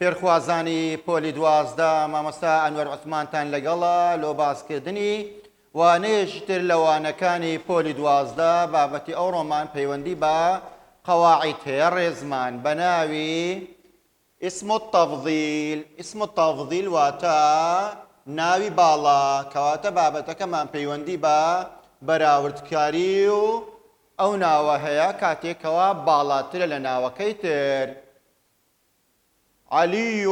فێرخوازانی پۆلی 12 مامۆستا ئەنوەر عوسمانتان لەگەڵا لۆ باسکردنی وانەیەکی تر لە وانەکانی پۆلی 12 بابەتی ئەو ڕۆمان پەیوەندی بە قەواعید هەیە ڕێزمان بە ناوی اسم التەفضیل. اسم التەفضیل واتە ناوی باڵا کەواتە بابەتەکەمان پەیوەندی بە بەراوردکاری و ئەو ناوە هەیە کاتێکەوە باڵاترە لە ناوەکەی تر. عەلیٌ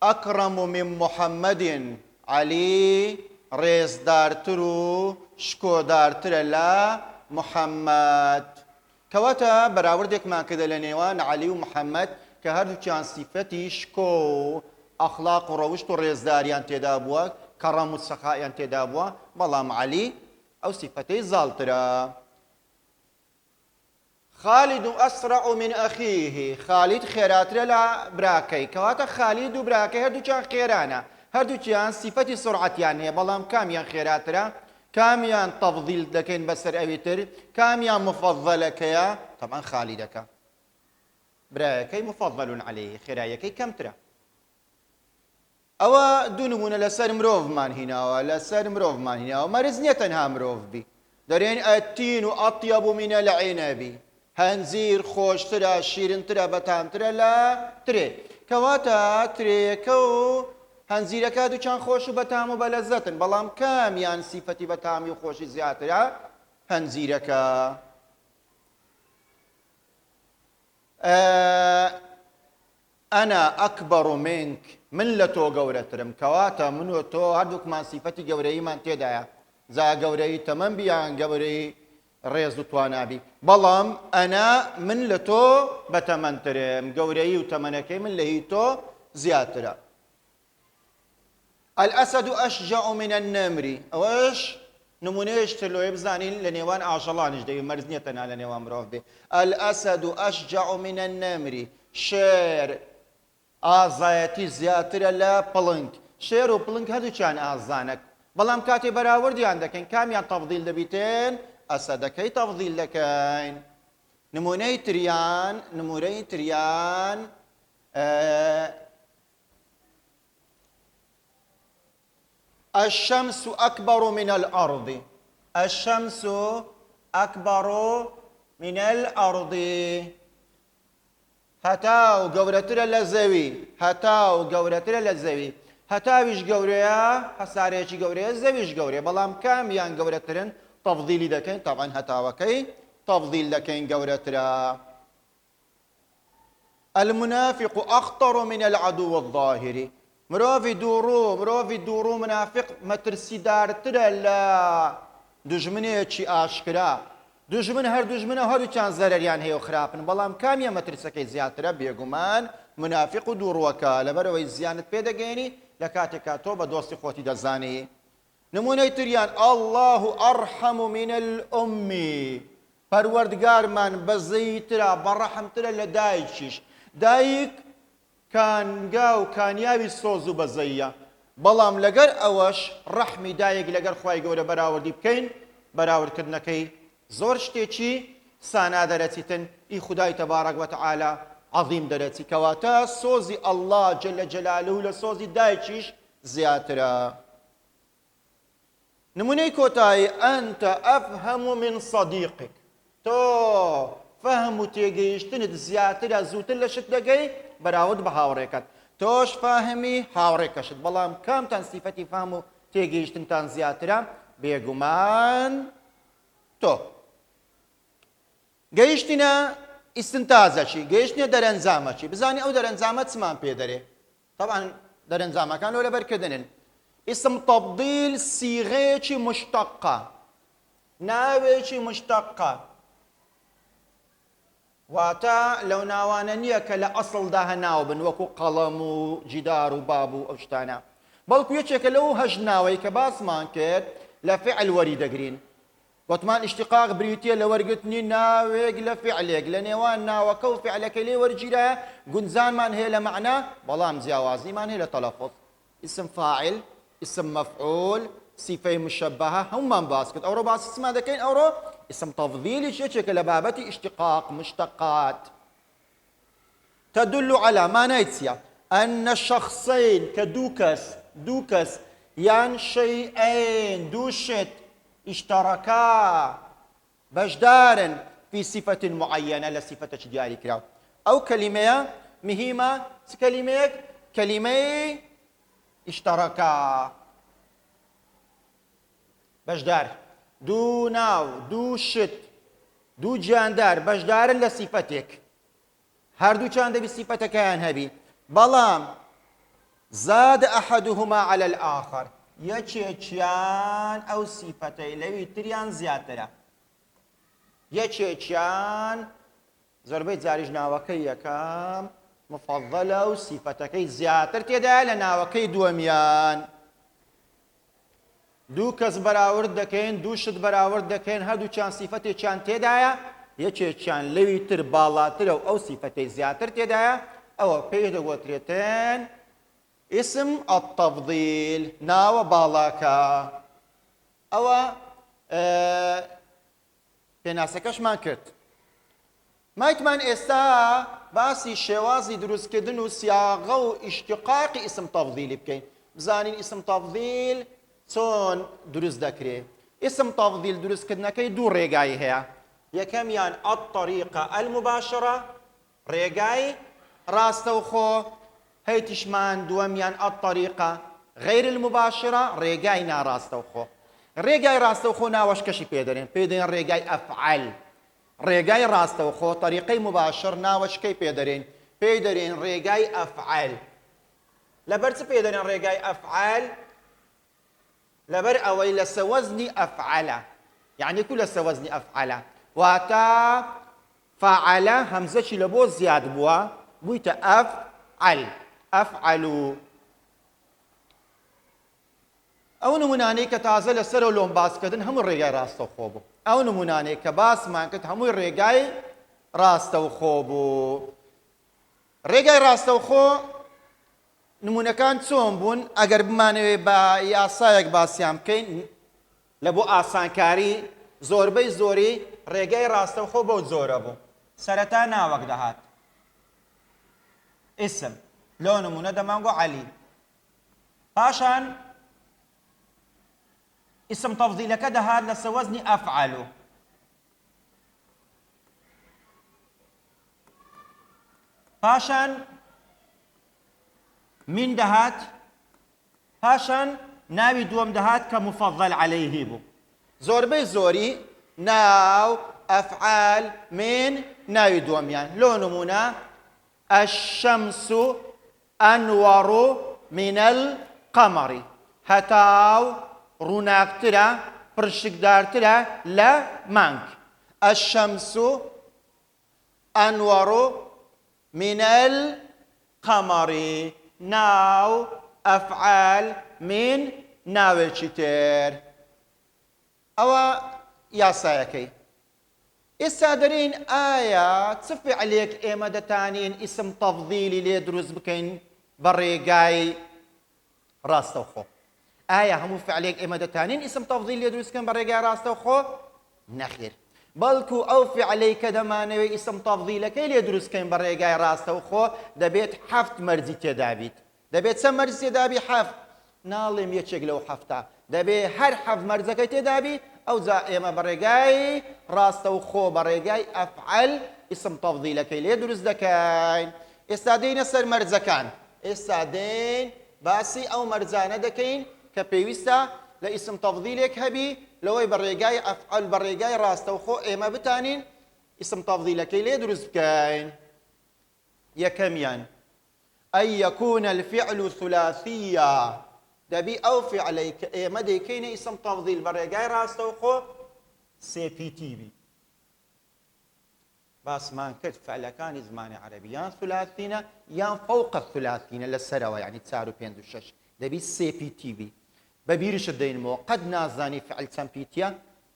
ئەکرەم من محەممەد. عەلی ڕێزدارتر و شکۆدارترە لە محەممەد. کەواتە بەراوردێکمان کردە لە نێوان عەلی و محەممەد کە هەردووکیان سیفەتی شکۆ و ئەخلاق و ڕەوشت و ڕێزداریان تێدا بووە، کەڕەم و سەخایان تێدا بووە، بەڵام عەلی ئەو سیفەتەی زاڵترە. خالد ئەسرع من ئەخیه. خالید خێراترە لە براکەی، کەواتە خالید و براکەی هەردووکیان خێرانە، هەردووکیان سیفەتی سرعەتیان هەیە، بەڵام کامیان خێراترە، کامیان تەفضیل دەکەین بەسەر ئەوی تر، کامیان مفەضەلەکەیە؟ طبعا خالیدەکە. برایەکەی مفەضەل عەلەیه، خێراییەکەی کەمترە. ئەوە دوو نمونە لەسەر مرۆڤمان هیناوە، لەسەر مرۆڤمان هیناوە. مەرز نییە تەنها مرۆڤ بی. دەرێن ئەتین و ئەطیەب منە العنەبی، هەنزیر خۆشترە، شیرنترە، بەتامترە لە ترێ. کەواتە ترێیەکە و هەنزیرەکە دووچان خۆش و بەتام و بەلەزەتن، بەڵام کامیان سیفەتی بەتامی و خۆشی زیاترە؟ هەنزیرەکە. ئەنا ئەکبەڕ منک، من لە تۆ گەورەترم، کەواتە من و تۆ هەردووکمان سیفەتی گەورەییمان تێدایە، زا گەورەی تەمەن بیان گەورەی ڕێز و توانابی، بەڵام ئەنا من لە تۆ بەتەمەنترم، گەورەی و تەمەنەکەی من لە هی تۆ زیاترە. الأسد أشجع من النمر. ئەوەش نمونەیەشتر لۆیە بزانین لە نێوان ئاژەڵانیش دەوێت، مەرز نییە تەنها لە نێوان مرۆڤ بێ. الأسد أشجع من النمر. شێر ئازایەتی زیاترە لە پڵنگ. شێر و پڵنگ هەردووکیان ئازانەک، بەڵام کاتێ بەراوردیان دەکەین کامیان تەفضیل دەبیتێن؟ ئەسەدەکەی تەفضیل دەکەین. نمونەی تریان الشمس أكبر من الأرض. الشمس أكبر من الأرض. هەتاو گەورەترە لە زەوی، هەتاو گەورەترە لە زەوی. هەتاویش گەورەیە، هەسارەیەکی گەورەیە، زەویش گەورەیە، بەڵام کامیان گەورەترن؟ تەفضیلی دەکەین، طبعا هەتاوەکەی تەفضیل دەکەین گەورەترە. المنافق أخطر من العدو الظاهر. مرۆڤی دووڕوو منافق مەترسیدارترە لە دوژمنێکی ئاشکرا. دوژمن هەر دوژمنە هەردووکیان زەرەریان هەیە و خراپن، بەڵام کامیە مەترسەکەی زیاترە؟ بێگومان منافق و دووڕووەکە، لەبەرەوەی زیانت پێدەگەێنی لە کاتێکا تۆ بە دۆستی خۆتی دەزانی. نمونەی تریان الله أرحم من الأم. پەروەردگارمان بەزەیترە، بەڕەحمترە لە دایکیش. دایک کانگا و کانیاوی سۆز و بەزەیە، بەڵام لەگەر ئەوەش ڕەحمی دایک لەگەر خوای گەورە بەراوردی بکەین، بەراوردکردنەکەی زۆر شتێکی سانا دەرەچیتن، ئی خودای تەبارەک وەتەعالا عەظیم دەرەچی، کەواتە سۆزی ئەڵڵا جەلە جەلالوهو لە سۆزی دایکیش زیاترە. نمونەی کۆتایی ئەنتە ئەفهەم من صەدیقک. تۆ فەهم و تێگەیشتنت زیاترە، زووتر لە شت دەگەی بەراورد بە هاوڕێکەت. تۆش فاهمی هاوڕێکەشت، بەڵام کامتان سیفەتی فام و تێگەیشتنتان زیاترە؟ بێگومان تۆ. گەیشتینە ئیستنتازەچی، گەیشتنە دەرەنجامەچی، بزانی ئەو دەرەنجامە چمان پێ دەرێ؟ طبعا دەرەنجامەکان لۆ لەبەرکردنن. اسم تەفضیل سیغەیەکی مشتەقە، ناوێکی مشتەقە، واتە لەو ناوانە نییە کە لە ئەسڵدا هەناو بن وەکو قەڵەم و جیدار و باب و ئەو شتانە، بەڵکو یەکێکە لەو هەژ ناوەی کە باسمان کرد لە فعل وەری دەگرین. وتمان اشتقاق بریتیە لە وەرگرتنی ناوێک لە فعلێک، لە نێوان ناوەکە و فعلەکەی لێ وەرگیرە گونجانمان هەیە لە مەعنا، بەڵام جیاوازیمان هەیە لە تەلەفوظ. اسم فاعل، اسم مفعول، صفەی مشبهە هەمومان باس کرد. ئەوڕۆ باسی چمان دەکەین؟ ئەوڕۆ اسم تەفضیلیش یەکێکە لە بابەتی اشتقاق مشتقات. تدل على مانای چییە؟ أن شخصين كدوكس يان شيئين دوشت اشتركا بەشدارن في صفة معينة لصفة دیاری کراو أو كلمة مهمة كلمة اشتركا بەشدار دوو ناو دوو شت دوو گیاندار بەشدارن لە سیفەتێک هەردووچیان دەبی سیفەتەکەیان هەبی بەڵام زاد أحدهما على الآخر یەکێکیان ئەو سیفەتەی لەوی تریان زیاترە یەکێکیان زۆربەی جاریش ناوەکەی یەکەم مفەضەلە و سیفەتەکەی زیاتر تێدایە لە ناوەکەی دووەمیان دوو کەس بەراورد دەکەین دوو شت بەراورد دەکەین هەردووچیان سیفەتێکیان تێدایە یەکێکیان لەوی تر باڵاترە و ئەو سیفەتەی زیاتر تێدایە ئەوە پێی دەگوترێتن اسم التفضيل ناوە باڵاکە ئەوە پێناسەکەشمان کرد مایتمان ئێستا باسی شێوازی دروستکردن و سیاغە و ئیشتقاقی اسم تەفضیلی بکەین بزانین اسم تەفضیل چۆن دروست دەکرێت اسم تەفضیل دروستکردنەکەی دوو ڕێگای هەیە یەکەمیان الطریقە المباشرە ڕێگای ڕاستەوخۆ هەیتیشمان دووەمیان الطریقە غیر المباشرە ڕێگای ناڕاستەوخۆ ڕێگای ڕاستەوخۆ ناوەشکەشی پێدەرێن پێدەێن ڕێگای ئەفعەل ڕێگای ڕاستەوخۆ طریقەی مباشر ناوەشکەی پێدەرێن پێی دەرێن ڕێگای ئەفعەل لەبەر چ پێدەرێن ڕێگای ئەفعەل لەبەر ئەوەی لە سەوەزنی ئەفعەلە یعنی کو لە سەوەزنی ئەفعەلە واتە فعەلە هەمزەشی لە بۆ زیاد بووە بوویتە ئەفعەل ئەفعەلو ئەو نمونانەی کە تازە لەسەرەوە لۆم باسکردن هەموو ڕێگای ڕاستەوخۆ بوو ئەو نمونانەی کە باسمان کرد هەمووی ڕێگای ڕاستەوخۆ بوو ڕێگای ڕاستەوخۆ نمونەکان چۆن بوون ئەگەر بمانەوێت بە یاسایەک باسییان بکەین لە بۆ ئاسانکاری زۆربەی زۆری ڕێگای ڕاستەوخۆ بەو جۆرە بوو سەرەتا ناوەک دەهات ئیسم لۆ نمونە دەمانگۆ عەلی پاشان اسم تەفضیلەکە دەهات لە سەوەزنی ئەفعەلو پاشان من دەهات پاشان ناوی دووەم دەهات کە مفەضەل عەلەیهی بوو زۆربەی زۆری ناو ئەفعەل من ناوی دووەمیان لۆ نمونە الشەمس ئەنوەڕ من القەمەڕ هەتاو ڕووناکترە پرشکدارترە لە مانگ الشەمس ئەنوەڕ من القەمەڕ ناو ئەفعەل من ناوێکی تر ئەوە یاسایەکەی ئێستا دەرین ئایا چ فعلێک ئێمە دەتانین ئیسم تەفضیلی لێ دروست بکەین بە ڕێگای ڕاستەوخۆ ئایا هەموو فعلێک ئێمە دەتانین ئیسم تەفضیل لێ دروست بکەین بە ڕێگای ڕاستەوخۆ نەخێر بەڵکو ئەو فعلەی کە دەمانەوێت ئیسم تەفضیلەکەی لێ دروست بکەین بە ڕێگای ڕاستەوخۆ دەبێت حەفت مەرجی تێدا بیت دەبێت چەند مەرج تێدا بی حەفت ناڵێم یەکێک لەو حەفتە دەبێت هەر حەفت مەرجەکەی تێدا بی ئەو جا ئێمە بە ڕێگای ڕاستەوخۆ بە ڕێگای ئەفعەل ئیسم تەفضیلەکەی لێ دروست دەکەین ئێستا دێینە سەر مەرجەکان ئێستا دێین باسی ئەو مەرجانە دەکەین کە پێویستە لە ئیسم تەفضیلێک هەبی لەوەی بە ڕێگای ئەفعەل بە ڕێگای ڕاستەوخۆ ئێمە بتانین ئیسم تەفضیلەکەی لێ دروست بکەین یەکەمیان ئەن یەکونە الفعل ثلاثیە دەبی ئەو فعلەی کە ئێمە دەیکەینە ئیسم تەفضیل بە ڕێگای ڕاستەوخۆ سێپیتی بی باسمان کرد فعلەکانی زمانی عەرەبی یان ثلاثینە یان فەوقە ثلاثینە لەسەرەوە یعنی 4 و 5 و 6 دەبی سێپیتی بی بەبیرشت دەینەوە قەت نازانی فعل چەند پیتە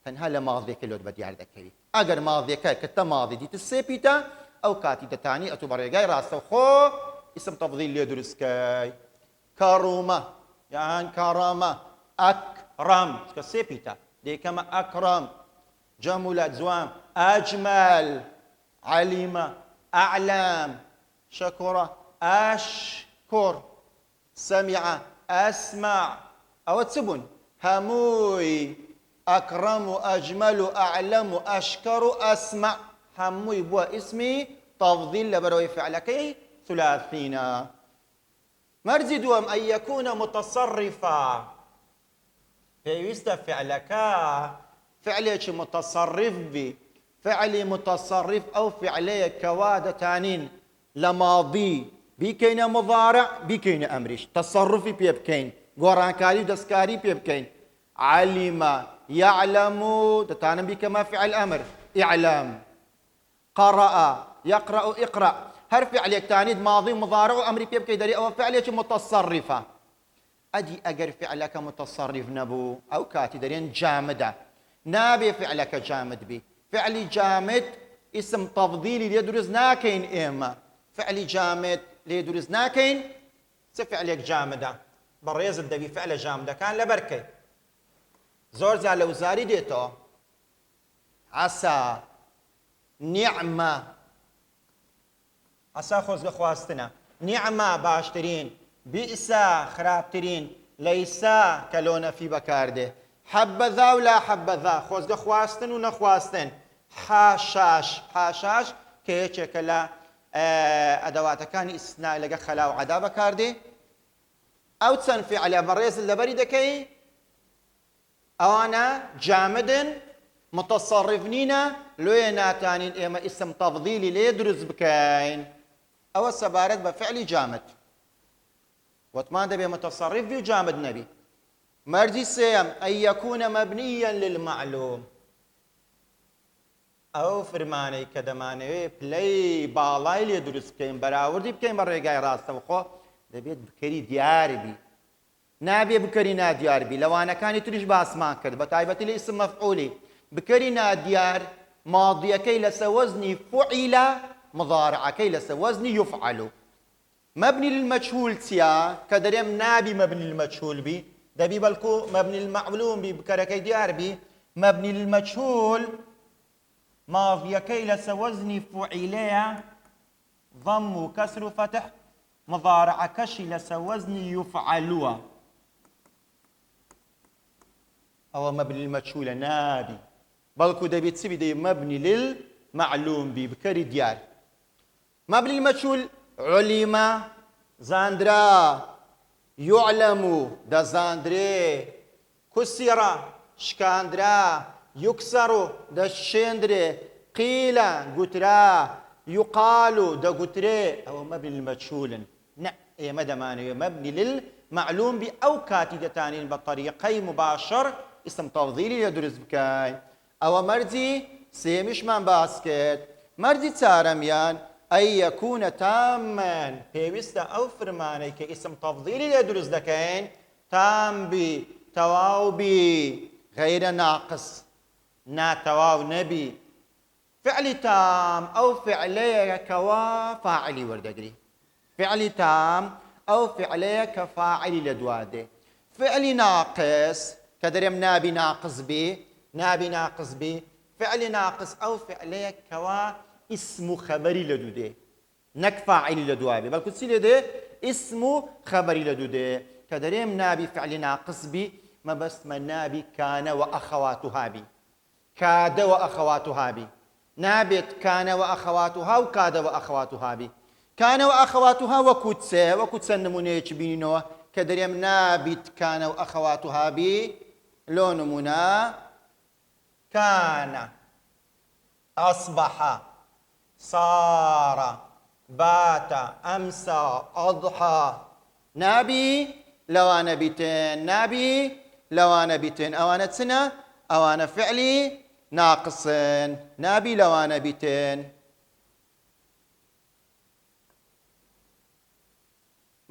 تەنها لە ماضیەکە لۆت بەدیار دەکەوی ئەگەر ماضیەکە کە تە ماضی دیتە سێ پیتە ئەو کاتی دەتانی ئەتوو بە ڕێگای ڕاستەوخۆ ئیسم تەفضیل لێ دروستکەی کەڕومە یان کەڕەمە ئەکڕەم کە سێ پیتە دێکەمە ئەکڕەم جەمولە جوان ئەجمەل عەلیمە ئەعلەم شەکوڕە ئەشکوڕ كور سمع أسمع أو تسبون هموي أكرم أجمل أعلم أشكر أسمع هموي بوا اسمي تفضيل لبروي فعلكي ثلاثين مرزي دوم أن يكون متصرفا پێویستە فعلێکی متصرف بی فعلی متصرف ئەو فعلەیە کەوا دەتانین لە ماضی بیکەینە مضارع بیکەینە ئەمریش تەصەڕفی پێ بکەین گۆڕانکاری و دەستکاری پێ بکەین علم يعلم دەتانم بیکەمە فعل ئەمر ئیعلام قرأ يقرأ اقرأ هەر فعلێک تانید ماضی و مضارع و ئەمری پێ بکەی دەری ئەوە فعلێکی متصرفە ئەدی ئەگەر فعلەکە متصرف نەبوو ئەو کاتی دەرێن جامدە نابێ فعلەکە جامد بی فعلی جامد اسم تفضیلی لێ دروست ناکەین ئێمە فعلی جامد لێ دروست ناکەین چ فعلێک جامدە بەڕێزت دەبی فعلە جامدەکان لەبەرکەی زۆر جار لە وزاری دێتەوە عەسا نیعمە عەسا خۆزگە خواستنە نیعمە باشترین بئسا خراپترین لەیسا کە لۆ نەفی بەکاردێ حەبەذا و لا حەبەذا خۆزگە خواستن و نەخواستن حاشاش کە یەکێکە لە ئەدەواتەکانی ئیستثنا لەگە خەلا و عەدا بەکاردێ ئەو چەند فعلە بەڕێزت لەبەری دەکەی ئەوانە جامدن متصرف نینە لۆیە ناتانین ئێمە ئیسم تەفضیلی لێ دروست بکەین ئەوە سەبارەت بە فعلی جامد وتمان دەبێ متصرف بی و جامد نەبی مەرجی سێیەم ئەن یەکونە مەبنیەن للمەعلوم ئەو فرمانەی کە دەمانەوێت پلەی باڵای لێ دروست بکەین بەراوردی بکەین بە ڕێگای ڕاستەوە خۆ دەبێت بکەری دیاربی نابێ بکەری نادیاربی لەوانەکانی تریش باسمان کرد بە تایبەتی لە ئیسم مەفعولی بکەری نادیار ماضیەکەی لەسەر وەزنی فوعیلە مضارعەکەی لەسەر وەزنی یفعەلو مبني للمجهول تيا كدريم نابي مبني للمجهول بي دبي بلكو مبني للمعلوم بي بكركي ديار بي مبني للمجهول ماضي كيلس وزني فعيليا ضم وكسر وفتح مضارع كشي لس وزني يفعلوا أو مبني للمجهول نابي بلكو دبي تسبي دي مبني للمعلوم بي بكري ديار مبني للمجهول علم زاندرا يعلم دا زاندري كسر شكاندرا يكسر دا شندري قيل قترا يقال دا قتري أو مبني للمجهول مدى معنى مبني للمعلوم بأو كاتدتان بطريقي مباشر اسم تفضيلي يدرس بكاي أو مرزي سيمش من باسكت مرزي تارميان أن يكون تاما پێویستە ئەو فرمانەی کە ئیسم تەفضیلی لێ دروست دەکەین تام بی تەواو بی غەیرە ناقص ناتەواو نەبی فعلی تام ئەو فعلەیە کەوا فاعلی وەردەگری فعلی تام ئەو فعلەیە کە فاعلی لە دوا دێ فعلی ناقص کە دەرێم نابی ناقص بی فعلی ناقص ئەو فعلەیە کەوا اسم خبري لدوده نك فاعل لدوابي بل كنت سيلي اسم خبري لدوده كدريم نابي فعل ناقص بي ما بس من نابي كان وأخواتها بي كاد وأخواتها بي نابت كان وأخواتها وكاد وأخواتها بي كان وأخواتها وكتسا نمونيش بينو كدريم نابت كان وأخواتها بي لو نمونا كان أصبح صار بات أمسى أضحى نابي لوانا بيتين نابي لوانا بيتين أوانا تسنة أوانا فعلي ناقصين نابي لوانا بيتين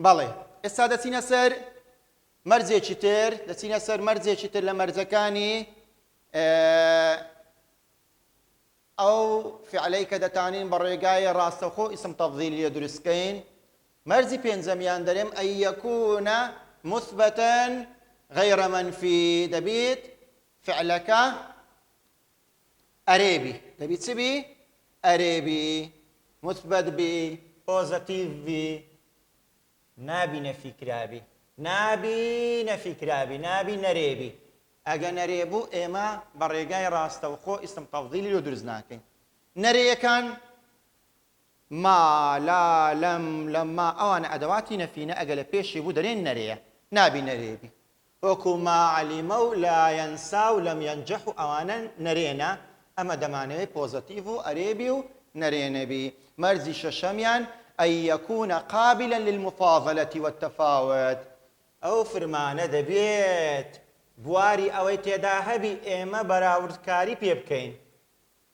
بەڵێ ئێستا دەچینە سەر مەرجێکی تر دەچینە سەر مەرجێکی تر لە مەرجەکانی ئەو فعلەی کە دەتانین بە ڕێگای ڕاستەوخۆ ئیسم تەفضیلی دروستکەین مەرجی پێنجەمیان دەرێم ئەن یەکونە مثبەتەن غەیرە مەنفی دەبێت فعلەکە ئەرێبی دەبێت چ بی ئەرێبی مثبەت بی پۆزەتیڤ بی نابی نەفیکرابی نابی نەفیکرابی نابی نەرێبی ئەگە نەرێبوو ئێمە بە ڕێگای ڕاستەوخۆ ئیسم تەفضیلی لۆ دروست ناکەین نەرەیەکان ما لا لەم لەما ئەوانە ئەدەواتی نەفینە ئەگە لە پێشی بوو دەرێن نەرەیە نابی نەرێبی وەکو ما عەلیمە و لا یەنسا و لەم یەنجەح و ئەوانە نەرێنە ئەمە دەمانەوێت پۆزەتیڤ و ئەرێبی و نەرێنەبی مەرزی شەشەمیان أن يكون قابلا للمفاضلة والتفاوت أو فرمانە دەبێت بواری ئەوەی تێدا هەبی ئێمە بەراوردکاری پێ بکەین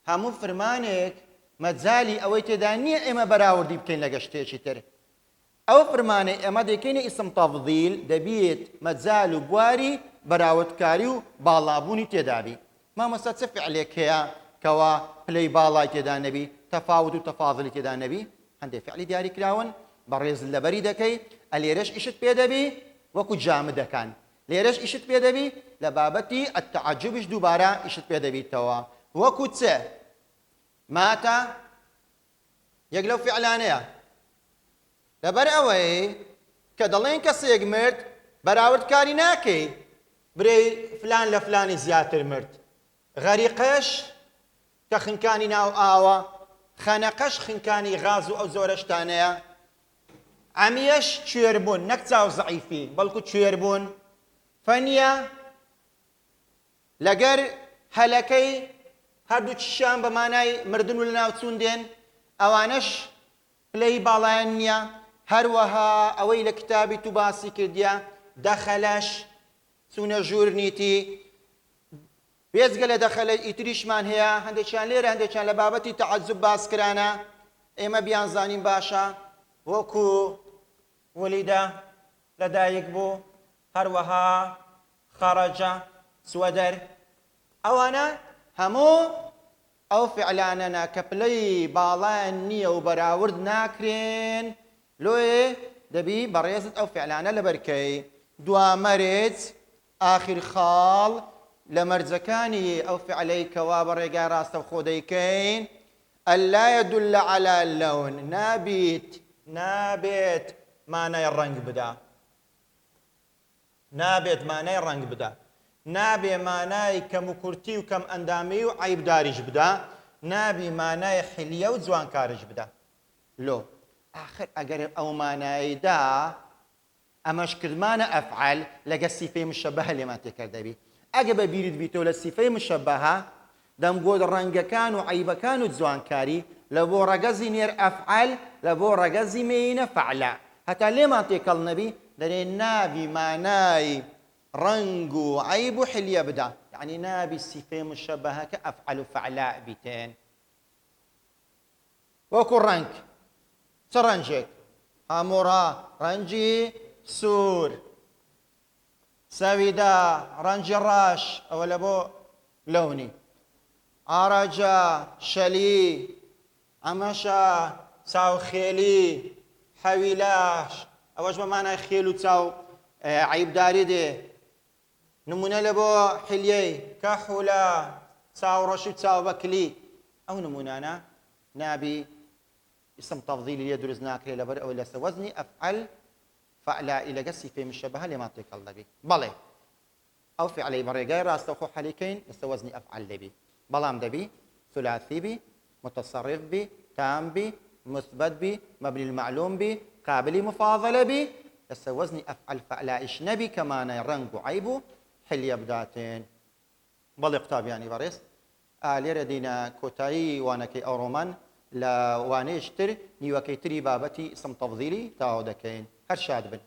هەموو فرمانێک مەجالی ئەوەی تێدا نییە ئێمە بەراوردی بکەین لەگە شتێکی تر ئەو فرمانە ئێمە دەکەینە ئیسم تەفضیل دەبێت مەجال و بواری بەراوردکاری و باڵابوونی تێدابی مامۆستا چه فعلێک هەیە کەوا پلەی باڵای تێدا نەبی تەفاوت و تەفاضلی تێدا نەبی هەندێک فعلی دیاری کراون بەڕێز لەبەری دەکەی ئەلێرەش ئیشت پێ دەبی وەکو جامدەکان لێرەش ئیشت پێ دەبی لە بابەتی التعجبش دووبارە ئیشت پێ دەبیتەوە وەکو چێ ماتە یەک لەو فعلانەیە لەبەر ئەوەی کە دەڵێن کەسێک مرد بەراوردکاری ناکەی برێ فلان لە فلانی زیاتر مرد غەریقەش کە خنکانی ناو ئاوە خەنەقەش خنکانی غاز و ئەو زۆرە شتانەیە عەمیەش کوێربوون نەک چاو زەعیفی بەڵکو کوێربوون فەنیە لەگەر هەلەکەی هەردوو چیشان بە مانای مردن و لە ناوچوون دێن ئەوانەش پلەی باڵایان نییە هەروەها ئەوەی لە کتابی تو باسی کردیە دەخەلەش چوونە ژوورنیتی بێزگە لە دەخەلە ئیتریشمان هەیە هەندێکیان لێرە هەندێکیان لە بابەتی تەعەجوب باسکرانە ئێمە بیانزانین باشە وەکو وەلیدە لەدایک بوو هەروەها خەڕەجە سوەدەر ئەوانە هەموو ئەو فعلانەنە کە پلەی باڵایان نییە و بەراورد ناکرێن لۆیێ دەبی بەڕێزت ئەو فعلانە لەبەرکەی دوامەرێت ئاخر خاڵ لە مەرجەکانی ئەو فعلەی کەوا بە ڕێگای ڕاستەوخۆ دەیکەین ئەللا يدل على اللون نابێت مانای ڕەنگ بدا نابێت مانای ڕەنگ بدا نابێ مانای کەم و کورتی و کەم ئەندامی و عیبداریش بدا نابی مانای حلیە و جوانکارش بدا لۆ ئاخر ئەگەر ئەو مانایدا ئەمەش کردمانە ئەفعال لەگە سیفەی مشەبەهە لێمان تێکردەبی ئەگە بە بیرت بیتەوە لە سیفەی مشەبەهە دەمگۆت ڕەنگەکان و عیبەکان و جوانکاری لە بۆ ڕەگەزی نێر ئەفعال لە بۆ ڕەگەزی مێینە فەعلا هەتا لێمان تێکەڵ نەبی دەرێ نابی مانای ڕنگ و عیب و حلیە بدا یعنی نابی سیفەی مشەبەهە کە ئەفعال و فەعلا بیتێن وەکو ڕەنگ چ ڕەنجێک هەموڕا ڕەنجی سوور سەویدا ڕەنجی ڕاش ئەوە لە بۆ لەونی ئاڕەجە شەلی ئەمەشە چاوخێلی حەویلاش ئەوەش بە مانای خێل و چاو عیبداری دێ نمونە لە بۆ حلیەی کەحوولە چاوڕەش و چاوبەکلی ئەو نمونانە نابی اسم تەفضیلی لێ دروست ناکرێت لەبەر ئەوەی لەسەر وەزنی ئەفعەل فەعلائی لەگە سیفەی مشەبەهە لێمان تێکەڵ دەبی بەڵێ ئەو فعلەی بە ڕێگای ڕاستەوخۆ حەلیکەین لەسەر وەزنی ئەفعەل دەبی بەڵام دەبی ثلاثی بی متصرف بی تام بی مثبت بی مبنی المعلوم بی قابلی مفاضلە بی لەسەر وەزنی ئەفعەل فەعلائیش نەبی کە مانای ڕەنگ و عیب و حلیە بداتێن بەڵێ قوتابیانی بەڕێز لێرە دینە کۆتایی وانەکەی ئەوڕۆمان لە وانەیەشتر نیوەکەی تری بابەتی اسم تەفضیلی تاوا دەکەین هەر شاد بن